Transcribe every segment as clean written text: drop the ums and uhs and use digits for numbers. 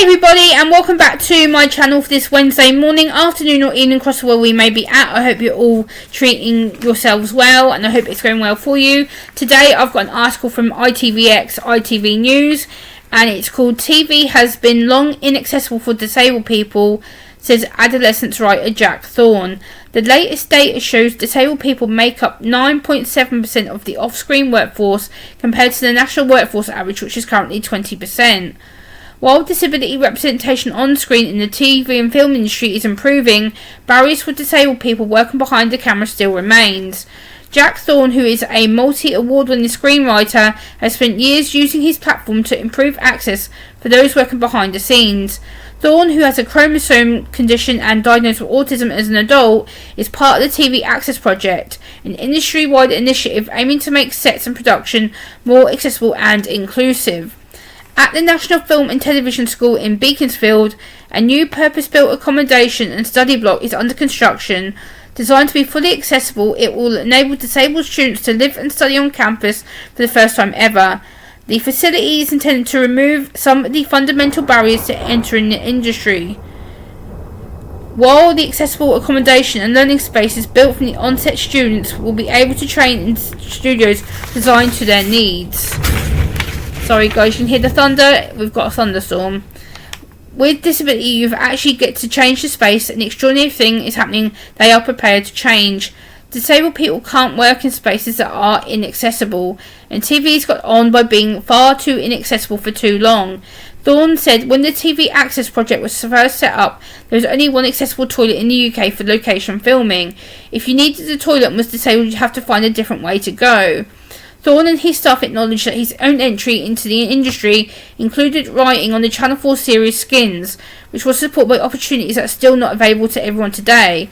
Hey everybody, and welcome back to my channel for this Wednesday morning, afternoon or evening across where we may be at. I hope you're all treating yourselves well, and I hope it's going well for you. Today I've got an article from ITVX, ITV News, and it's called "TV has been long inaccessible for disabled people," says adolescence writer Jack Thorne. The latest data shows disabled people make up 9.7% of the off-screen workforce compared to the national workforce average, which is currently 20%. While disability representation on screen in the TV and film industry is improving, barriers for disabled people working behind the camera still remains. Jack Thorne, who is a multi-award-winning screenwriter, has spent years using his platform to improve access for those working behind the scenes. Thorne, who has a chromosome condition and diagnosed with autism as an adult, is part of the TV Access Project, an industry-wide initiative aiming to make sets and production more accessible and inclusive. At the National Film and Television School in Beaconsfield, a new purpose-built accommodation and study block is under construction. Designed to be fully accessible, it will enable disabled students to live and study on campus for the first time ever. The facility is intended to remove some of the fundamental barriers to entering the industry. While the accessible accommodation and learning spaces built from the onset, students will be able to train in studios designed to their needs. Sorry guys, you can hear the thunder. We've got a thunderstorm. With disability, you actually get to change the space, and the extraordinary thing is happening. They are prepared to change. Disabled people can't work in spaces that are inaccessible, and TV's got on by being far too inaccessible for too long. Thorne said when the TV Access Project was first set up, there was only one accessible toilet in the UK for location filming. If you needed a toilet and was disabled, you'd have to find a different way to go. Thorne and his staff acknowledged that his own entry into the industry included writing on the Channel 4 series Skins, which was supported by opportunities that are still not available to everyone today.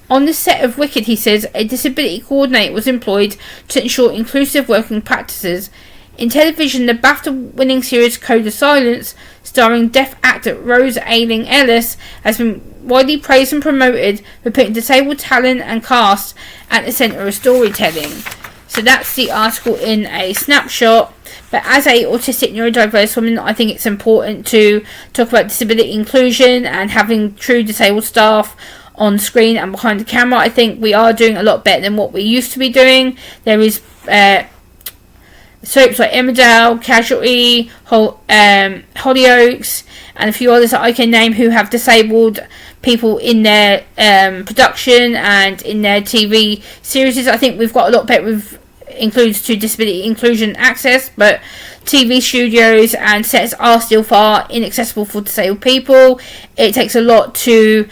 On the set of Wicked, he says, a disability coordinator was employed to ensure inclusive working practices. In television, the BAFTA-winning series Code of Silence, starring deaf actor Rose Ayling-Ellis, has been widely praised and promoted for putting disabled talent and cast at the centre of storytelling. So that's the article in a snapshot. But as a autistic neurodiverse woman, I think it's important to talk about disability inclusion and having true disabled staff on screen and behind the camera. I think we are doing a lot better than what we used to be doing. There is soaps like Emmerdale, Casualty, Hollyoaks, and a few others that I can name who have disabled people in their production and in their TV series. I think we've got a lot better with includes to disability inclusion access, but TV studios and sets are still far inaccessible for disabled people. It takes a lot to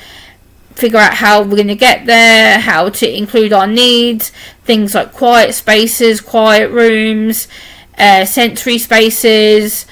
figure out how we're going to get there, how to include our needs, things like quiet spaces, quiet rooms, sensory spaces,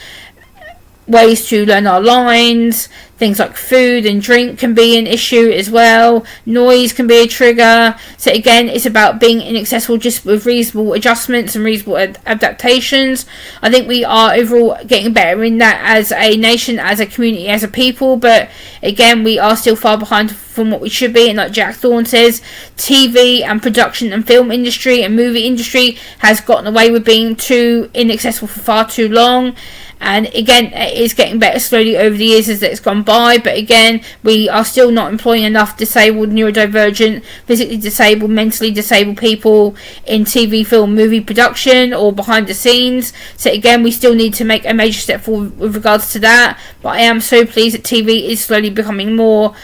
ways to learn our lines. Things like food and drink can be an issue as well. Noise can be a trigger. So again, it's about being inaccessible just with reasonable adjustments and reasonable adaptations. I think we are overall getting better in that as a nation, as a community, as a people. But again, we are still far behind from what we should be. And like Jack Thorne says, TV and production and film industry and movie industry has gotten away with being too inaccessible for far too long. And again, it is getting better slowly over the years as it's gone by, but again, we are still not employing enough disabled, neurodivergent, physically disabled, mentally disabled people in TV, film, movie production or behind the scenes. So again, we still need to make a major step forward with regards to that, but I am so pleased that TV is slowly becoming more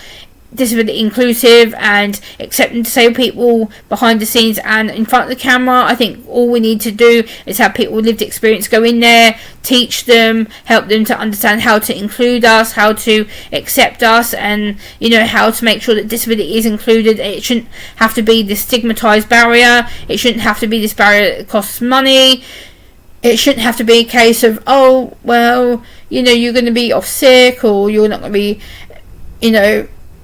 disability inclusive and accepting disabled people behind the scenes and in front of the camera. I think all we need to do is have people with lived experience go in there, teach them, help them to understand how to include us, how to accept us, and how to make sure that disability is included. It shouldn't have to be this stigmatized barrier. It shouldn't have to be this barrier that costs money. It shouldn't have to be a case of, oh well, you're going to be off sick, or you're not going to be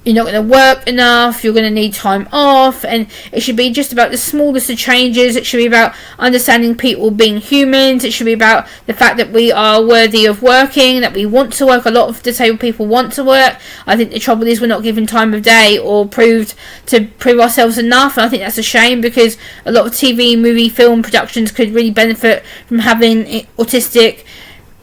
you're not going to work enough, you're going to need time off. And it should be just about the smallest of changes. It should be about understanding people being humans. It should be about the fact that we are worthy of working, that we want to work. A lot of disabled people want to work. I think the trouble is we're not given time of day or prove ourselves enough, and I think that's a shame, because a lot of TV, movie, film productions could really benefit from having autistic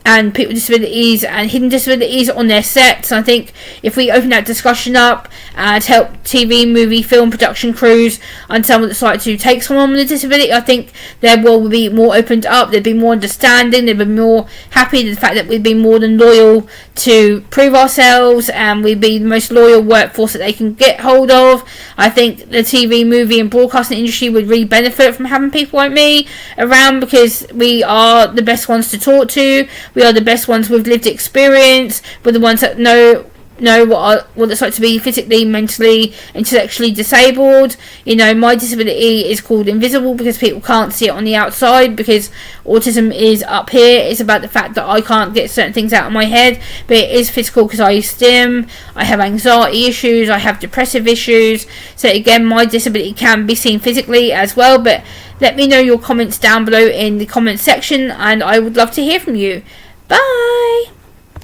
and people with disabilities and hidden disabilities on their sets. I think if we open that discussion up and help TV, movie, film production crews understand what it's like to take someone with a disability, I think their world will be more opened up, there'd be more understanding, they'd be more happy with the fact that we'd be more than loyal to prove ourselves, and we'd be the most loyal workforce that they can get hold of. I think the TV, movie and broadcasting industry would really benefit from having people like me around, because we are the best ones to talk to. We are the best ones with lived experience. We're the ones that know what it's like to be physically, mentally, intellectually disabled. My disability is called invisible because people can't see it on the outside, because autism is up here. It's about the fact that I can't get certain things out of my head, but it is physical because I use STEM, I have anxiety issues, I have depressive issues. So again, my disability can be seen physically as well. But let me know your comments down below in the comment section, and I would love to hear from you. Bye!